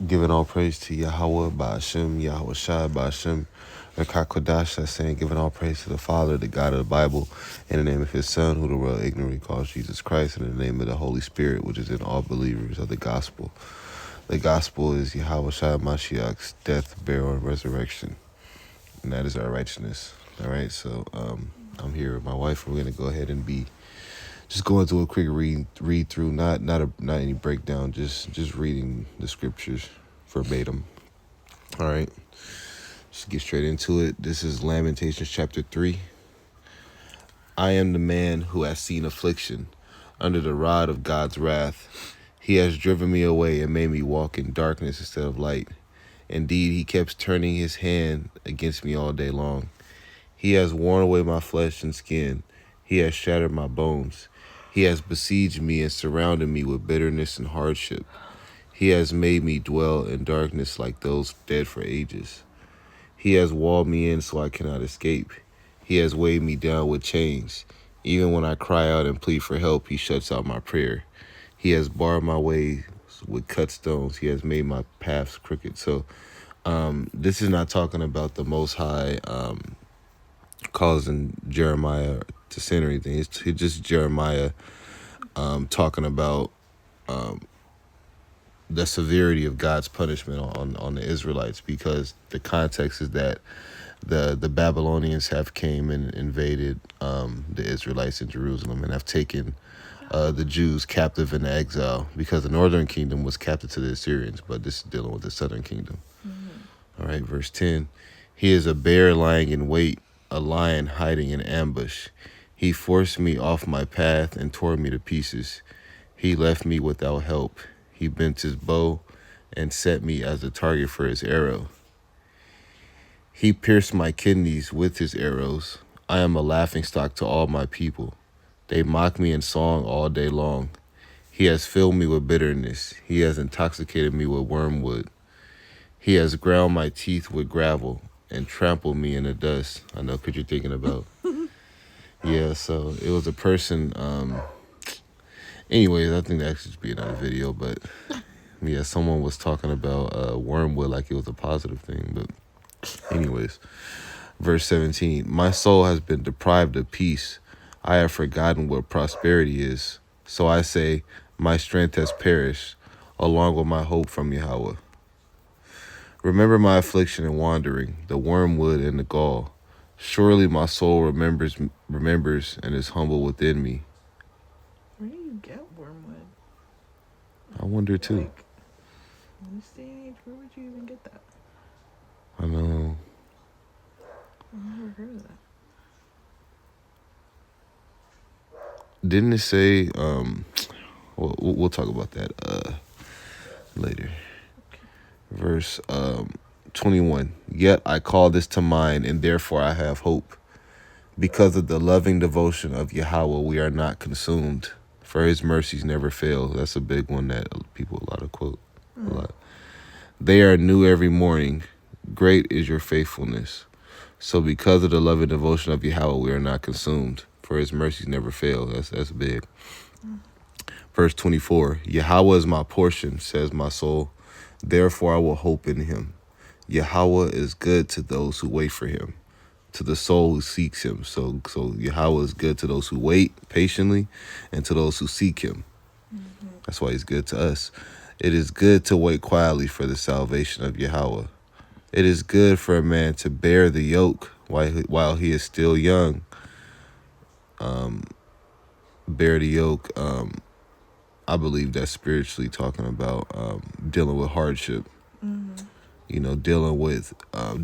Giving all praise to Yahweh, Ba'ashem, Yahweh Shai, Ba'ashem, Rekakodash, that's saying, giving all praise to the Father, the God of the Bible, in the name of his Son, who the world ignorantly calls Jesus Christ, in the name of the Holy Spirit, which is in all believers of the gospel. The gospel is Yahweh Shai Mashiach's death, burial, and resurrection. And that is our righteousness. All right, so I'm here with my wife. We're going to go ahead and be just going through a quick read through, not any breakdown, just reading the scriptures verbatim. All right, just get straight into it. This is Lamentations chapter 3. I am the man who has seen affliction under the rod of God's wrath. He has driven me away and made me walk in darkness instead of light. Indeed, he keeps turning his hand against me all day long. He has worn away my flesh and skin. He has shattered my bones. He has besieged me and surrounded me with bitterness and hardship. He has made me dwell in darkness like those dead for ages. He has walled me in so I cannot escape. He has weighed me down with chains. Even when I cry out and plead for help, he shuts out my prayer. He has barred my way with cut stones. He has made my paths crooked. So this is not talking about the Most High causing Jeremiah to sin or anything. It's just Jeremiah talking about the severity of God's punishment on the Israelites, because the context is that the Babylonians have came and invaded the Israelites in Jerusalem and have taken the Jews captive in exile, because the northern kingdom was captive to the Assyrians, but this is dealing with the southern kingdom. All right, verse 10. He is a bear lying in wait, a lion hiding in ambush. He forced me off my path and tore me to pieces. He left me without help. He bent his bow and set me as a target for his arrow. He pierced my kidneys with his arrows. I am a laughingstock to all my people. They mock me in song all day long. He has filled me with bitterness. He has intoxicated me with wormwood. He has ground my teeth with gravel and trampled me in the dust. I know what you're thinking about. Yeah, so it was a person. Anyways, I think that should be another video, but yeah, someone was talking about wormwood like it was a positive thing. But anyways, verse 17, my soul has been deprived of peace. I have forgotten what prosperity is. So I say, my strength has perished, along with my hope from Yahweh. Remember my affliction and wandering, the wormwood and the gall. Surely my soul remembers and is humble within me. Where do you get wormwood? I wonder too. Like, in this day and age, where would you even get that? I know. I've never heard of that. Didn't it say, we'll talk about that later. Okay. Verse 21, yet I call this to mind, and therefore I have hope. Because of the loving devotion of Yahweh, we are not consumed, for his mercies never fail. That's a big one that people a lot of quote. A lot. They are new every morning. Great is your faithfulness. So because of the loving devotion of Yahweh, we are not consumed, for his mercies never fail. That's big. Verse 24, Yahweh is my portion, says my soul. Therefore I will hope in him. Yahweh is good to those who wait for him, to the soul who seeks him. So Yahweh is good to those who wait patiently and to those who seek him. That's why he's good to us. It is good to wait quietly for the salvation of Yahweh. It is good for a man to bear the yoke while he is still young. Bear the yoke. I believe that's spiritually talking about dealing with hardship. Dealing with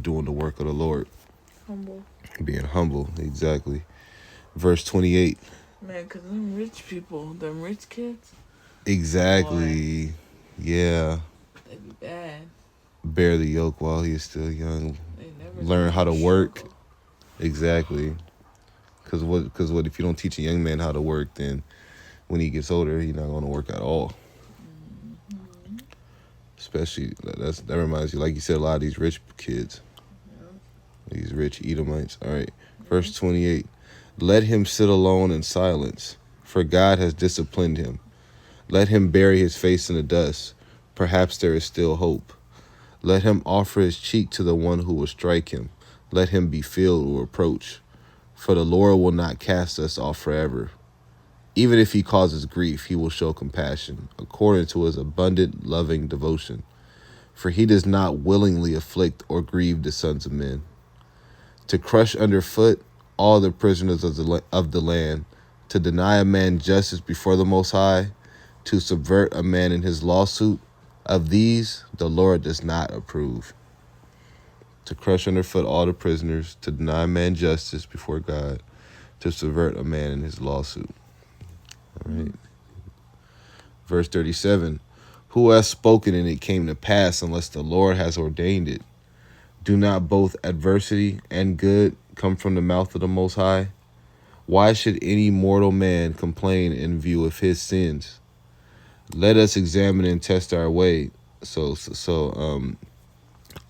doing the work of the Lord. Humble. Being humble, exactly. Verse 28. Man, because them rich people, them rich kids, Exactly. boy, Yeah. they be bad. Bear the yoke while he is still young. They never Learn how to work. struggle. Exactly. Because what if you don't teach a young man how to work, then when he gets older, he's not going to work at all. Especially, that reminds you, like you said, a lot of these rich kids. These rich Edomites. All right. Verse 28. Let him sit alone in silence, for God has disciplined him. Let him bury his face in the dust, Perhaps there is still hope. Let him offer his cheek to the one who will strike him. Let him be filled with reproach. For the Lord will not cast us off forever. Even if he causes grief, he will show compassion, according to his abundant loving devotion. For he does not willingly afflict or grieve the sons of men. To crush underfoot all the prisoners of the land, to deny a man justice before the Most High, to subvert a man in his lawsuit, of these the Lord does not approve. To crush underfoot all the prisoners, to deny a man justice before God, to subvert a man in his lawsuit. All right. Verse 37, who has spoken and it came to pass unless the Lord has ordained it? Do not both adversity and good come from the mouth of the Most High? Why should any mortal man complain in view of his sins? Let us examine and test our way. So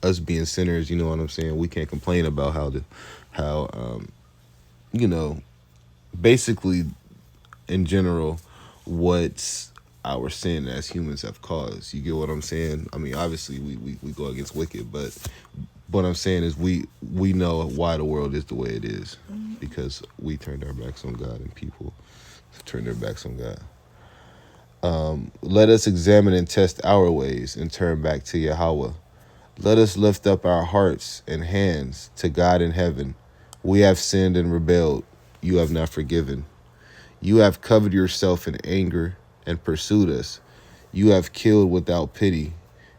us being sinners, you know what I'm saying? We can't complain about how basically in general, what's our sin as humans have caused. You get what I'm saying? I mean, obviously we go against wicked, but what I'm saying is we know why the world is the way it is, because we turned our backs on God and people turned their backs on God. Let us examine and test our ways and turn back to Yahweh. Let us lift up our hearts and hands to God in heaven. We have sinned and rebelled. You have not forgiven. You have covered yourself in anger and pursued us. You have killed without pity.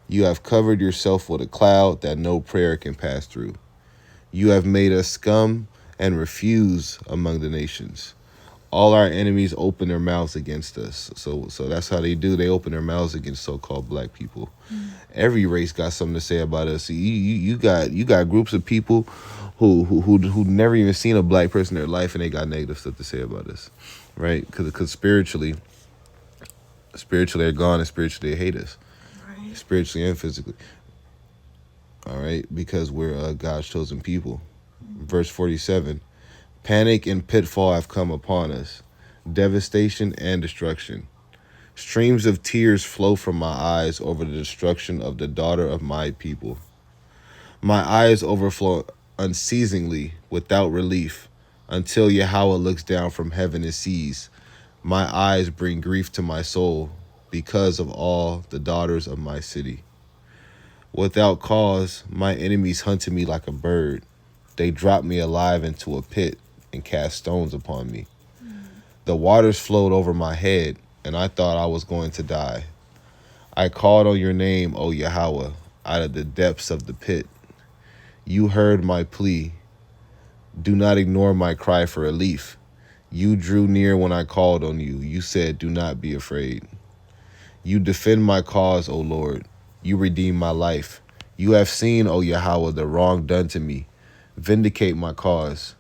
You have covered yourself with a cloud that no prayer can pass through. You have made us scum and refuse among the nations. All our enemies open their mouths against us. So that's how they do. They open their mouths against so-called black people. Every race got something to say about us. You got groups of people who never even seen a black person in their life, and they got negative stuff to say about us, right? Because spiritually they're gone, and spiritually they hate us, Right. spiritually and physically. All right, because we're God's chosen people. Verse 47. Panic and pitfall have come upon us, devastation and destruction. Streams of tears flow from my eyes over the destruction of the daughter of my people. My eyes overflow unceasingly without relief until Yahweh looks down from heaven and sees. My eyes bring grief to my soul because of all the daughters of my city. Without cause, my enemies hunted me like a bird. They dropped me alive into a pit and cast stones upon me. The waters flowed over my head, and I thought I was going to die. I called on your name, O Yahweh, out of the depths of the pit. You heard my plea. Do not ignore my cry for relief. You drew near when I called on you. You said, do not be afraid. You defend my cause, O Lord. You redeem my life. You have seen, O Yahweh, the wrong done to me. Vindicate my cause.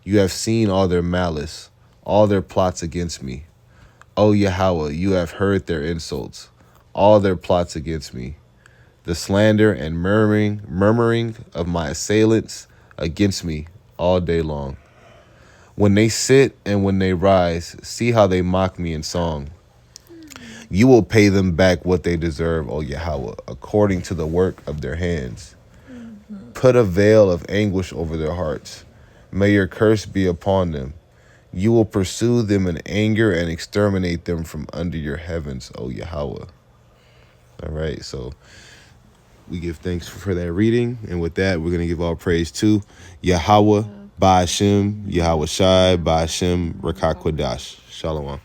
You have seen all their malice, all their plots against me. O Yahweh, you have heard their insults, all their plots against me. The slander and murmuring of my assailants against me all day long. When they sit and when they rise, see how they mock me in song. You will pay them back what they deserve, O Yahweh, according to the work of their hands. Put a veil of anguish over their hearts. May your curse be upon them. You will pursue them in anger and exterminate them from under your heavens, O Yahweh. All right, so we give thanks for that reading. And with that, we're going to give all praise to Yahweh, Ba'ashem, Yahweh Shai, Ba'ashem, Rakakwadash. Shalom.